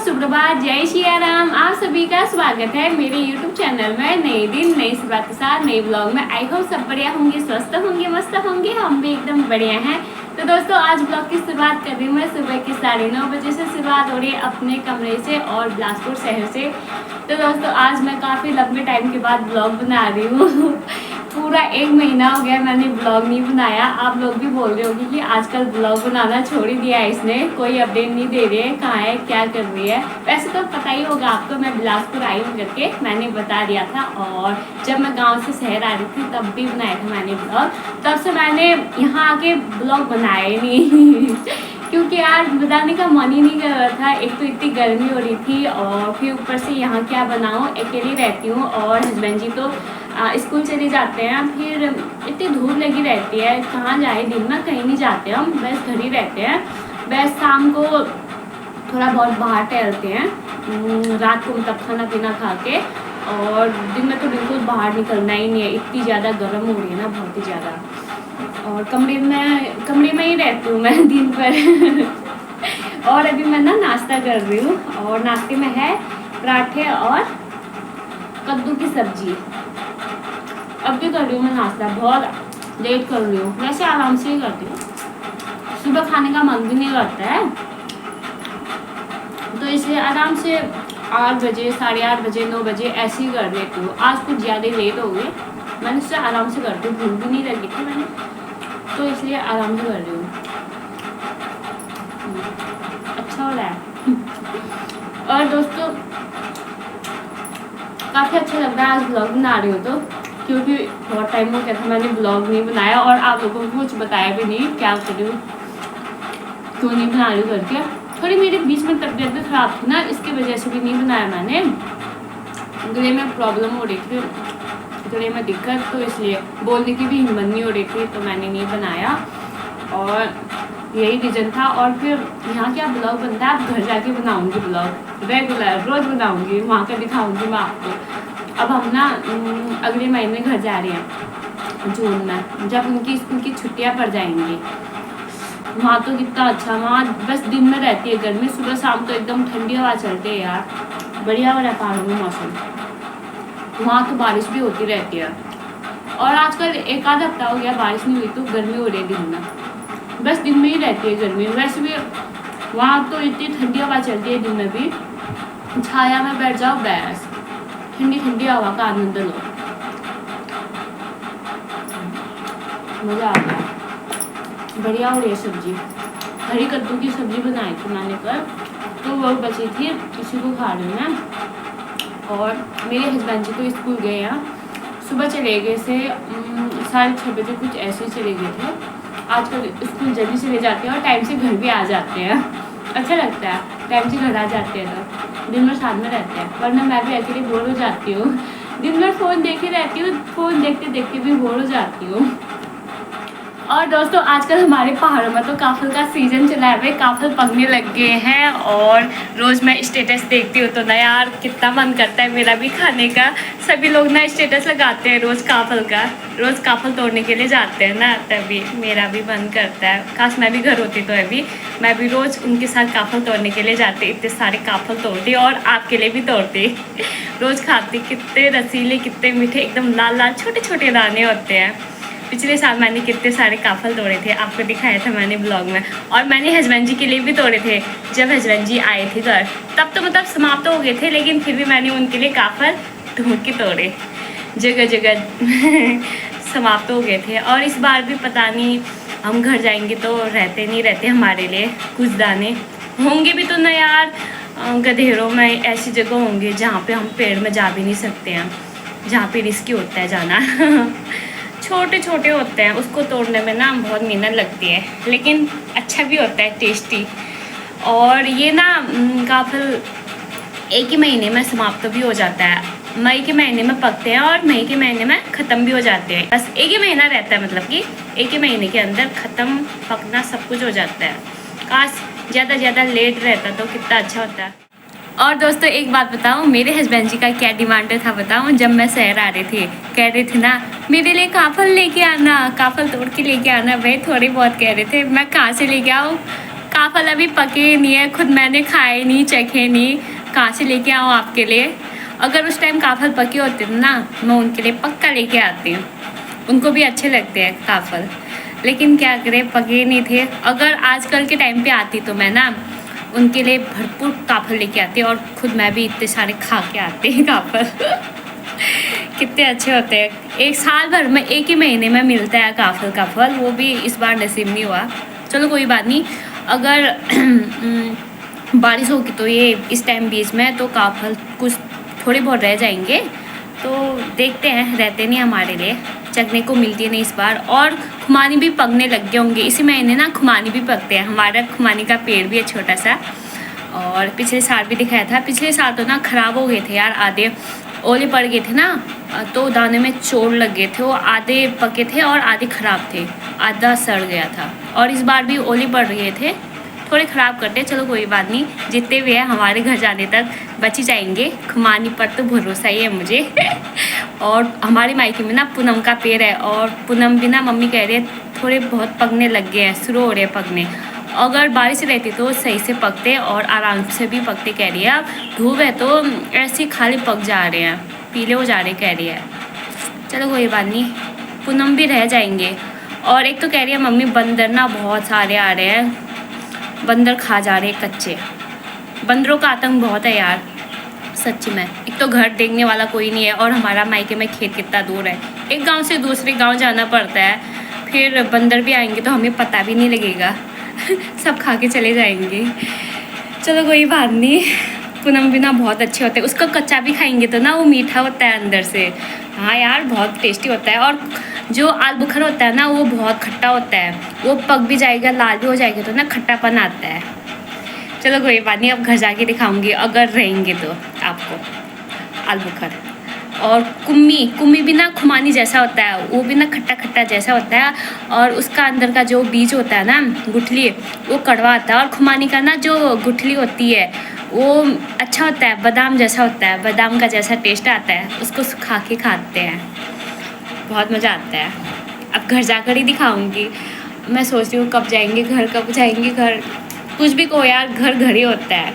सुप्रभात, जय श्री राम। आप सभी का स्वागत है मेरे YouTube चैनल में। नए दिन नई सुबह के साथ नए ब्लॉग में। आई होप सब बढ़िया होंगे, स्वस्थ होंगे, मस्त होंगे। हम भी एकदम बढ़िया हैं। तो दोस्तों आज ब्लॉग की शुरुआत कर रही हूँ मैं सुबह के 9:30 बजे से। शुरुआत हो रही है अपने कमरे से और बिलासपुर शहर से। तो दोस्तों आज मैं काफ़ी लंबे टाइम के बाद ब्लॉग बना रही हूँ। पूरा 1 महीना हो गया मैंने ब्लॉग नहीं बनाया। आप लोग भी बोल रहे होंगे कि आजकल ब्लॉग बनाना छोड़ ही दिया है इसने, कोई अपडेट नहीं दे रही है, कहाँ है, क्या कर रही है। वैसे तो पता ही होगा आपको, मैं बिलासपुर आई हूँ करके मैंने बता दिया था। और जब मैं गांव से शहर आ रही थी तब भी बनाया था मैंने ब्लॉग। तब से मैंने यहाँ आके ब्लॉग बनाए नहीं क्योंकि यार बताने का मन ही नहीं कर रहा था। एक तो इतनी गर्मी हो रही थी और फिर ऊपर से यहाँ क्या बनाऊँ, अकेली रहती हूँ और हस्बैंड जी तो स्कूल चले जाते हैं। फिर इतनी धूप लगी रहती है, कहाँ जाए, दिन में कहीं नहीं जाते हम, बस घर ही रहते हैं। बस शाम को थोड़ा बहुत बाहर टहलते हैं, रात को मतलब खाना पीना खा के। और दिन में तो बिल्कुल बाहर निकलना ही नहीं है, इतनी ज़्यादा गर्म हो रही है ना, बहुत ही ज़्यादा। और कमरे में ही रहती हूँ मैं दिन भर। और अभी मैं ना नाश्ता कर रही हूँ और नाश्ते में है पराठे और कद्दू की सब्जी। अब भी कर रही हूँ मैं नाश्ता, बहुत लेट कर रही हूँ। वैसे आराम से ही करती हूँ, सुबह खाने का मन भी नहीं करता है तो इसलिए आराम से 8 बजे, 8:30 बजे, 9 बजे ऐसे ही कर लेती हूँ। आज कुछ ज़्यादा लेट हो गए, मैंने उससे आराम से करती हूँ, भूख भी नहीं लगी थी मैंने, तो इसलिए आराम से कर रही हूँ। अच्छा हो रहा है। और दोस्तों काफ़ी अच्छा लग रहा है आज ब्लॉग बना रही हूँ तो, क्योंकि बहुत टाइम हो गया था मैंने ब्लॉग नहीं बनाया और आप लोगों को कुछ बताया भी नहीं क्या कर रही हूँ, क्यों नहीं बना रही करके। थोड़ी मेरी बीच में तबीयत भी ख़राब थी ना, इसकी वजह से भी नहीं बनाया मैंने। गले में प्रॉब्लम हो रही थी, गले में दिक्कत, तो इसलिए बोलने की भी हिम्मत नहीं हो रही थी, तो मैंने नहीं बनाया और यही रीज़न था। और फिर यहाँ क्या ब्लॉग बनता है, अब घर जाके बनाऊँगी ब्लॉग, रेगुलर रोज़ बनाऊँगी, वहाँ का दिखाऊँगी मैं आपको। अब हम ना अगले महीने घर जा रहे हैं जून में, जब उनकी स्कूल की छुट्टियां पड़ जाएंगी। वहाँ तो कितना अच्छा, वहाँ बस दिन में रहती है गर्मी, सुबह शाम तो एकदम ठंडी हवा चलती है यार, बढ़िया हो रहा है पहाड़ों में मौसम। वहाँ तो बारिश भी होती रहती है और आजकल 1 आधा हफ्ता हो गया बारिश नहीं हुई, तो गर्मी हो रही है दिन में, बस दिन में ही रहती है गर्मी। वैसे भी वहाँ तो इतनी ठंडी हवा चलती है दिन में भी, छाया में बैठ जाओ, बस ठंडी ठंडी हवा का आनंद लो, मज़ा आ गया। बढ़िया हो रही है सब्जी, हरी कद्दू की सब्जी बनाई थी मैंने कल, तो वो बची थी, इसी को खा रही हूँ मैं। और मेरे हस्बैंड जी तो स्कूल गए हैं, सुबह चले गए से 6:30 बजे कुछ ऐसे ही चले गए थे। आजकल स्कूल जल्दी चले जाते हैं और टाइम से घर भी आ जाते हैं, अच्छा लगता है टाइम से घर आ जाते हैं तो, दिन भर साथ में रहते हैं। वरना मैं भी अकेले बोर हो जाती हूँ, दिन भर फ़ोन देखती रहती हूँ, फ़ोन देखते देखते भी बोर हो जाती हूँ। और दोस्तों आजकल हमारे पहाड़ों में तो काफल का सीज़न चला है, काफल पकने लग गए हैं और रोज़ मैं स्टेटस देखती हूँ तो ना यार कितना मन करता है मेरा भी खाने का। सभी लोग ना स्टेटस लगाते हैं रोज़ काफल का, रोज़ काफल तोड़ने के लिए जाते हैं ना, तभी मेरा भी मन करता है, काश मैं भी घर होती तो अभी मैं भी रोज़ उनके साथ काफल तोड़ने के लिए जाती, इतने सारे काफल तोड़ती और आपके लिए भी तोड़ती, रोज़ खाती। कितने रसीले, कितने मीठे, एकदम लाल लाल छोटे छोटे दाने होते हैं। पिछले साल मैंने कितने सारे काफल तोड़े थे, आपको दिखाया था मैंने ब्लॉग में। और मैंने हस्बैंड जी के लिए भी तोड़े थे, जब हस्बैंड जी आए थे घर, तब तो मतलब समाप्त हो गए थे, लेकिन फिर भी मैंने उनके लिए काफल ढूंढ के तोड़े, जगह जगह समाप्त हो गए थे। और इस बार भी पता नहीं, हम घर जाएंगे तो रहते नहीं रहते हमारे लिए कुछ दाने होंगे भी तो ना यार, गधेरों में ऐसी जगह होंगे जहाँ पे हम पेड़ में जा भी नहीं सकते हैं, जहाँ पे रिस्की होता है जाना। छोटे छोटे होते हैं, उसको तोड़ने में ना बहुत मेहनत लगती है, लेकिन अच्छा भी होता है, टेस्टी। और ये ना काफल 1 ही महीने में समाप्त भी हो जाता है, मई के महीने में पकते हैं और मई के महीने में ख़त्म भी हो जाते हैं। बस 1 ही महीना रहता है, मतलब कि 1 ही महीने के अंदर ख़त्म पकना सब कुछ हो जाता है। काश ज़्यादा लेट रहता तो कितना अच्छा होता। और दोस्तों एक बात बताऊँ, मेरे हस्बैंड जी का क्या डिमांड था बताऊँ, जब मैं शहर आ रही थी कह रहे थे ना मेरे लिए काफल लेके आना, काफल तोड़ के लेके आना। भाई थोड़े बहुत कह रहे थे, मैं कहाँ से लेके आऊँ, काफल अभी पके नहीं है, खुद मैंने खाए नहीं, चखे नहीं, कहाँ से लेके आऊँ आपके लिए। अगर उस टाइम काफल पके होते ना, मैं उनके लिए पक्का लेके आती हूँ, उनको भी अच्छे लगते हैं काफल। लेकिन क्या करें, पके नहीं थे। अगर आजकल के टाइम पे आती तो मैं ना उनके लिए भरपूर काफल लेके आती, और खुद मैं भी इतने सारे खा के आती हैं काफल। कितने अच्छे होते हैं, एक साल भर में एक ही महीने में मिलता है काफल का फल, वो भी इस बार नसीब नहीं हुआ। चलो कोई बात नहीं, अगर बारिश होगी तो ये इस टाइम बीच में तो काफल कुछ थोड़े बहुत रह जाएंगे, तो देखते हैं, रहते नहीं हमारे लिए, चखने को मिलती है नहीं इस बार। और खुमानी भी पकने लग गए होंगे इसी महीने ना, खुमानी भी पकते हैं। हमारा खुमानी का पेड़ भी है छोटा सा, और पिछले साल भी दिखाया था। पिछले साल तो ना ख़राब हो गए थे यार, आधे ओले पड़ गए थे ना, तो दाने में चोट लग गए थे, वो आधे पके थे और आधे ख़राब थे, आधा सड़ गया था। और इस बार भी ओले पड़ गए थे, थोड़े ख़राब करते। चलो कोई बात नहीं, जितने भी है हमारे घर जाने तक बच ही जाएंगे। खुमानी पर तो भरोसा ही है मुझे। और हमारे मायके में ना पूनम का पेड़ है, और पूनम भी ना मम्मी कह रही है थोड़े बहुत पकने लग गए हैं, शुरू हो रहे हैं पकने। अगर बारिश रहती तो सही से पकते और आराम से भी पकते कह रही है। अब धूप है तो ऐसे खाली पक जा रहे हैं, पीले हो जा रहे कह रही है। चलो कोई बात नहीं, पूनम भी रह जाएंगे। और एक तो कह रही है मम्मी बंदर ना बहुत सारे आ रहे हैं, बंदर खा जा रहे हैं कच्चे। बंदरों का आतंक बहुत है यार सच्ची में। एक तो घर देखने वाला कोई नहीं है, और हमारा मायके में खेत कितना दूर है, एक गांव से दूसरे गांव जाना पड़ता है। फिर बंदर भी आएंगे तो हमें पता भी नहीं लगेगा। सब खा के चले जाएंगे। चलो कोई बात नहीं, पूनम भी ना बहुत अच्छे होते हैं, उसका कच्चा भी खाएंगे तो ना वो मीठा होता है अंदर से। हाँ यार बहुत टेस्टी होता है। और जो आलू बुखार होता है ना, वो बहुत खट्टा होता है, वो पक भी जाएगा, लाल भी हो जाएगा तो ना खट्टापन आता है। चलो कोई बात नहीं, अब घर जाके दिखाऊंगी अगर रहेंगे तो आपको आलू बुखार। और कुम्मी भी ना खुमानी जैसा होता है, वो भी ना खट्टा खट्टा जैसा होता है, और उसका अंदर का जो बीज होता है ना, गुठली, वो कड़वा आता है। और खुमानी का ना जो गुठली होती है वो अच्छा होता है, बादाम जैसा होता है, बादाम का जैसा टेस्ट आता है, उसको सुखा के खाते हैं, बहुत मज़ा आता है। अब घर जाकर ही दिखाऊंगी। मैं सोच रही हूँ कब जाएंगे घर, कब जाएंगे घर। कुछ भी कहो यार, घर घर ही होता है।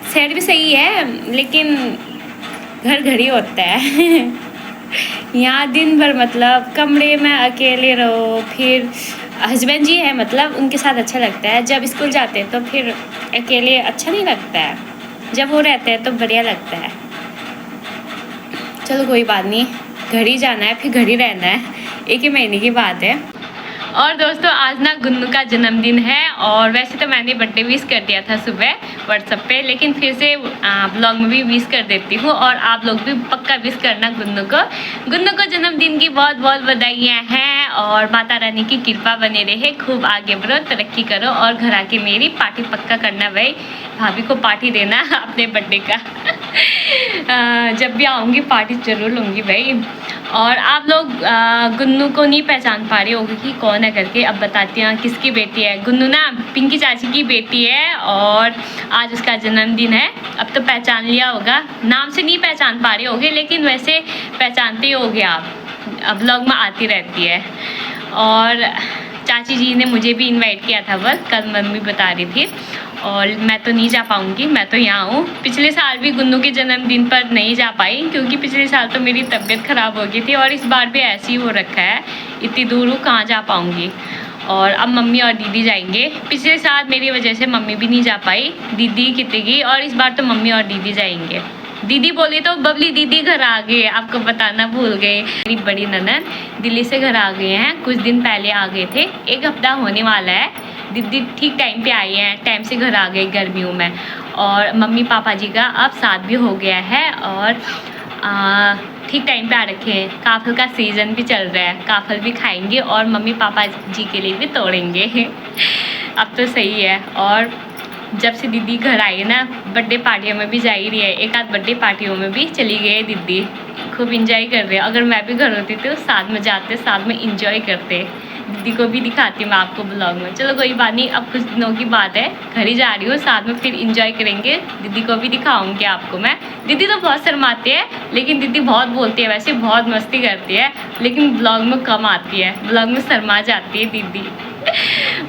शहर भी सही है, लेकिन घर घर ही होता है। यहाँ दिन भर मतलब कमरे में अकेले रहो, फिर हस्बैंड जी है मतलब उनके साथ अच्छा लगता है। जब स्कूल जाते हैं तो फिर अकेले अच्छा नहीं लगता है, जब वो रहते हैं तो बढ़िया लगता है। चलो कोई बात नहीं, घर ही जाना है, फिर घर ही रहना है, एक ही महीने की बात है। और दोस्तों आज ना गुन्नू का जन्मदिन है, और वैसे तो मैंने बर्थडे विश कर दिया था सुबह व्हाट्सएप पे, लेकिन फिर से ब्लॉग में भी विश कर देती हूँ। और आप लोग भी पक्का विश करना गुन्नू को जन्मदिन की बहुत बहुत बधाइयाँ हैं, और माता रानी की कृपा बने रहे, खूब आगे बढ़ो, तरक्की करो, और घर आके मेरी पार्टी पक्का करना भाई, भाभी को पार्टी देना अपने बर्थडे का। जब भी आऊँगी पार्टी ज़रूर लूँगी भाई। और आप लोग गुन्नू को नहीं पहचान पा रहे होगे कि कौन है करके, अब बताती हूँ किसकी बेटी है। गुन्नू ना पिंकी चाची की बेटी है, और आज उसका जन्मदिन है। अब तो पहचान लिया होगा, नाम से नहीं पहचान पा रहे होगे, लेकिन वैसे पहचानते ही होगे आप, अब ब्लॉग में आती रहती है। और चाची जी ने मुझे भी इनवाइट किया था, बस कल मम्मी बता रही थी, और मैं तो नहीं जा पाऊँगी, मैं तो यहाँ हूँ। पिछले साल भी गुन्नू के जन्मदिन पर नहीं जा पाई, क्योंकि पिछले साल तो मेरी तबीयत ख़राब हो गई थी, और इस बार भी ऐसे ही हो रखा है, इतनी दूर हूँ कहाँ जा पाऊँगी। और अब मम्मी और दीदी जाएंगे। पिछले साल मेरी वजह से मम्मी भी नहीं जा पाई, दीदी कितनी गई, और इस बार तो मम्मी और दीदी जाएंगे। दीदी बोली तो बबली दीदी घर आ गए, आपको बताना भूल गए। मेरी बड़ी ननद दिल्ली से घर आ गए हैं, कुछ दिन पहले आ गए थे, एक हफ्ता होने वाला है। दीदी ठीक टाइम पे आई हैं, टाइम से घर आ गए गर्मियों में। और मम्मी पापा जी का अब साथ भी हो गया है, और ठीक टाइम पे आ रखे हैं। काफल का सीज़न भी चल रहा है, काफल भी खाएंगे, और मम्मी पापा जी के लिए भी तोड़ेंगे। अब तो सही है। और जब से दीदी घर आई ना, बर्थडे पार्टियों में भी जा ही रही है, एक आध बर्थडे पार्टियों में भी चली गई है दीदी, खूब इंजॉय कर रहे हैं। अगर मैं भी घर होती तो साथ में जाते, साथ में इंजॉय करते। दीदी को भी दिखाती मैं आपको ब्लॉग में। चलो कोई बात नहीं, अब कुछ दिनों की बात है, घर ही जा रही हूँ, साथ में फिर इंजॉय करेंगे। दीदी को भी दिखाऊंगी आपको मैं। दीदी तो बहुत शर्माती है, लेकिन दीदी बहुत बोलती है, वैसे बहुत मस्ती करती है, लेकिन ब्लॉग में कम आती है, ब्लॉग में शर्मा जाती है दीदी।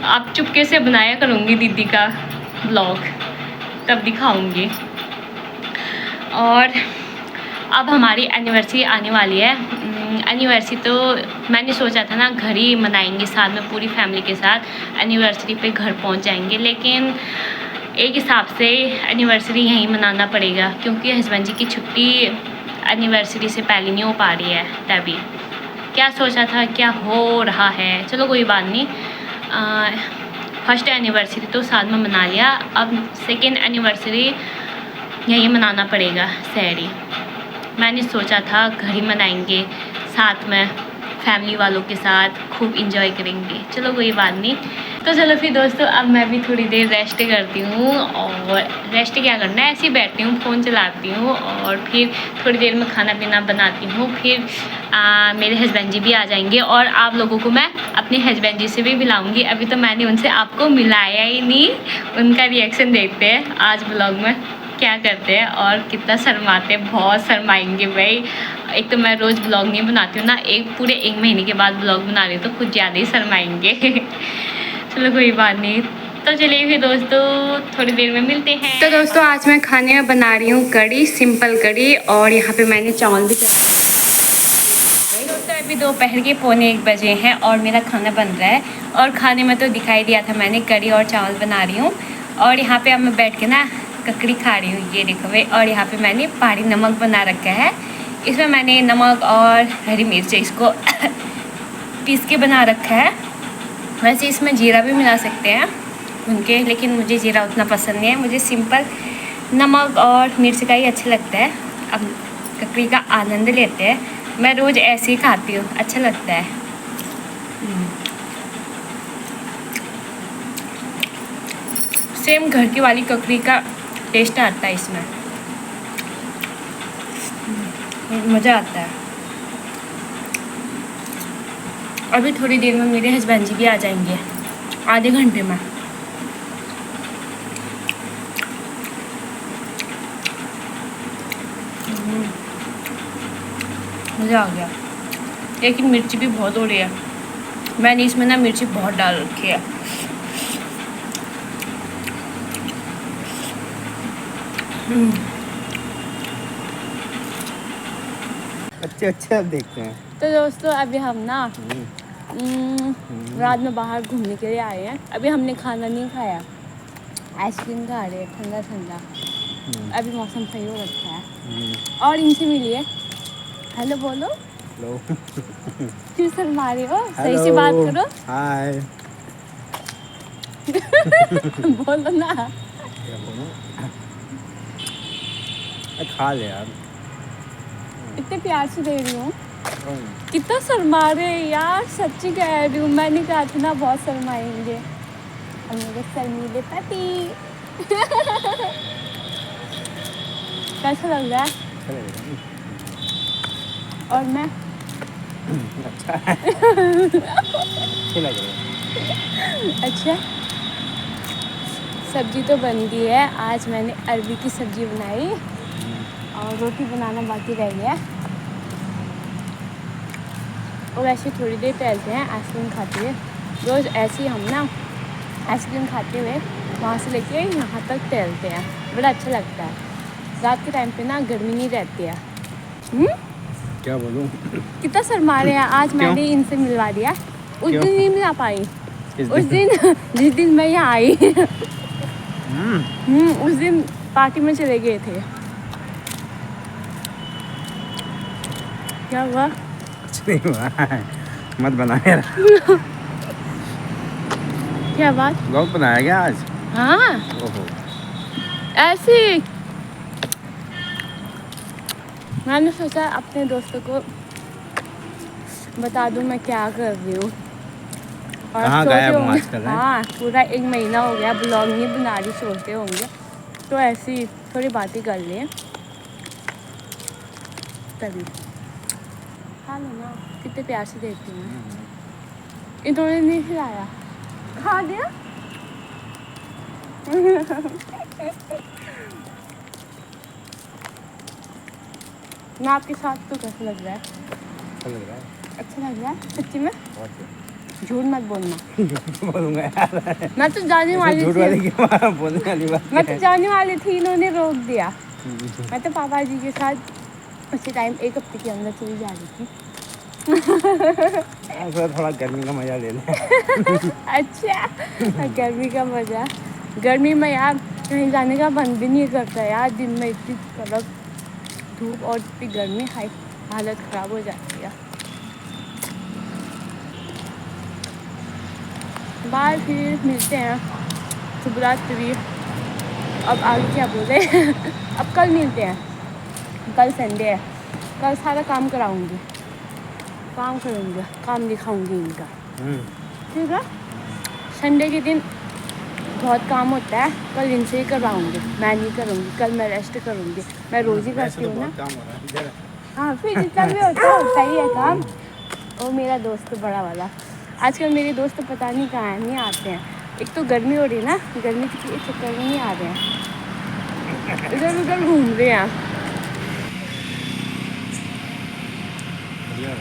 आप चुपके से बनाया करूँगी दीदी का ब्लॉग, तब दिखाऊँगी। और अब हमारी एनिवर्सरी आने वाली है। एनिवर्सरी तो मैंने सोचा था ना घर ही मनाएंगे साथ में पूरी फैमिली के साथ, एनिवर्सरी पे घर पहुंच जाएंगे, लेकिन एक हिसाब से एनिवर्सरी यहीं मनाना पड़ेगा क्योंकि हस्बैंड जी की छुट्टी एनिवर्सरी से पहले नहीं हो पा रही है। तभी क्या सोचा था क्या हो रहा है, चलो कोई बात नहीं। फर्स्ट एनिवर्सरी तो साथ में मना लिया, अब सेकेंड एनिवर्सरी यहीं मनाना पड़ेगा शहरी। मैंने सोचा था घर ही मनाएंगे साथ में फैमिली वालों के साथ, खूब इंजॉय करेंगे, चलो कोई बात नहीं। तो चलो फिर दोस्तों अब मैं भी थोड़ी देर रेस्ट करती हूँ, और रेस्ट क्या करना है, ऐसे ही बैठती हूँ, फ़ोन चलाती हूँ, और फिर थोड़ी देर में खाना पीना बनाती हूँ। फिर मेरे हस्बैंड जी भी आ जाएंगे और आप लोगों को मैं अपने हस्बैंड जी से भी मिलाऊंगी। अभी तो मैंने उनसे आपको मिलाया ही नहीं, उनका रिएक्शन देखते हैं आज ब्लॉग में क्या करते हैं और कितना शर्माते हैं। बहुत शर्माएंगे भाई, एक तो मैं रोज़ ब्लॉग नहीं बनाती हूँ ना, पूरे एक महीने के बाद ब्लॉग बना रही हूँ, तो कुछ ज़्यादा ही शर्माएंगे। चलो कोई बात नहीं, तो चलिए फिर दोस्तों थोड़ी देर में मिलते हैं। तो दोस्तों आज मैं खाने में बना रही हूँ कड़ी, सिंपल कड़ी, और यहाँ पे मैंने चावल भी दोस्तों अभी दोपहर के 1:15 बजे हैं और मेरा खाना बन रहा है। और खाने में तो दिखाई दिया था मैंने, कड़ी और चावल बना रही हूँ, और यहाँ पे अब मैं बैठ के ना ककड़ी खा रही हूँ, ये देखो भाई। और यहाँ पे मैंने पहाड़ी नमक बना रखा है, इसमें मैंने नमक और हरी मिर्च इसको पीस के बना रखा है। वैसे इसमें जीरा भी मिला सकते हैं उनके, लेकिन मुझे जीरा उतना पसंद नहीं है, मुझे सिंपल नमक और मिर्च का ही अच्छा लगता है। अब ककड़ी का आनंद लेते हैं, मैं रोज़ ऐसे ही खाती हूँ, अच्छा लगता है। सेम घर की वाली ककड़ी का टेस्ट आता है इसमें, मज़ा आता है। अभी थोड़ी देर में मेरे हस्बैंड जी भी आ जाएंगे, आधे घंटे में। मज़ा आ गया, लेकिन मिर्ची भी बहुत हो रही है, मैंने इसमें ना मिर्ची बहुत डाल रखी है। अच्छे अब देखते हैं। तो दोस्तों अभी हम ना रात में बाहर घूमने के लिए आए हैं। अभी हमने खाना नहीं खाया, आइसक्रीम खा रहे हैं ठंडा ठंडा, अभी मौसम सही हो रखा है। और इनसे मिलिए, हेलो बोलो। हेलो। क्यों शर्मा रहे हो, सही से बात करो। हाय। बोलो ना। क्या बोलूं? खा ले यार, इतने प्यार से दे रही हूँ, कितना शर्मा रहे हैं यार, सच्ची कह रही हूँ। मैंने कहा था ना बहुत शर्माएंगे, और मेरे शर्मीले पति। कैसा लग रहा है? और मैं अच्छा है। अच्छे लग रहे हैं। अच्छा, सब्जी तो बन गई है। आज मैंने अरबी की सब्जी बनाई और रोटी बनाना बाकी रह गया। और ऐसे थोड़ी देर टहलते हैं आइसक्रीम खाते हुए। रोज़ ऐसे ही हम ना आइसक्रीम खाते हुए वहाँ से लेके यहाँ तक टहलते हैं, बड़ा अच्छा लगता है। रात के टाइम पे ना गर्मी नहीं रहती है। क्या बोलूं? कितना शर्मा रहे हैं। आज मैंने इनसे मिलवा दिया, उस दिन नहीं मिला पाई, उस दिन जिस दिन मैं यहाँ आई। उस दिन पार्टी में चले गए थे। क्या हुआ? कुछ नहीं हुआ, मत बना यार। क्या बात? ब्लॉग बनाया गया आज? हाँ ओहो, ऐसे मैंने सोचा अपने दोस्तों को बता दूं मैं क्या कर रही हूँ। और कहाँ गायब हूँ आजकल? हाँ, पूरा 1 महीना हो गया ब्लॉग नहीं बना रही, सोचते होंगे, तो ऐसी थोड़ी बातें कर लें तभी। खा लो ना, कितने प्यार से देती हूँ। इन्होंने नहीं खिलाया, खा दिया। मैं आपके साथ तो कैसा लग रहा है? अच्छा लग रहा है। अच्छा लग रहा है सच्ची में। झूठ मत बोलना। बोलूंगा यार। मैं तो जाने वाली झूठ थी, वाली की बोलने वाली बात मैं क्या तो है? जाने वाली थी, इन्होंने रोक दिया। मैं तो पापा जी के साथ उसी टाइम 1 हफ्ते के अंदर चली जा रही थी। थोड़ा गर्मी का मजा ले ले। अच्छा, गर्मी का मजा। गर्मी में यार कहीं जाने का मन भी नहीं करता यार, दिन में इतनी कड़क धूप और इतनी गर्मी, हालत ख़राब हो जाती है। बाय, फिर मिलते हैं। शुभ रात्रि। अब आगे क्या बोले? अब कल मिलते हैं, कल संडे है, कल सारा काम कराऊंगी, काम करूँगी, काम दिखाऊंगी इनका, ठीक है? संडे के दिन बहुत काम होता है, कल इनसे ही करवाऊंगी, मैं नहीं करूँगी, कल मैं रेस्ट करूँगी, मैं रोज़ ही करती हूँ ना। काम हो रहा है। हाँ, फिर जितना भी होता ही है काम। वो मेरा दोस्त बड़ा वाला, आजकल मेरे दोस्त पता नहीं कहाँ हैं, नहीं आते हैं। एक तो गर्मी हो रही है ना, गर्मी के चक्कर में नहीं आ रहे हैं, इधर उधर घूम रहे हैं। बढ़िया है।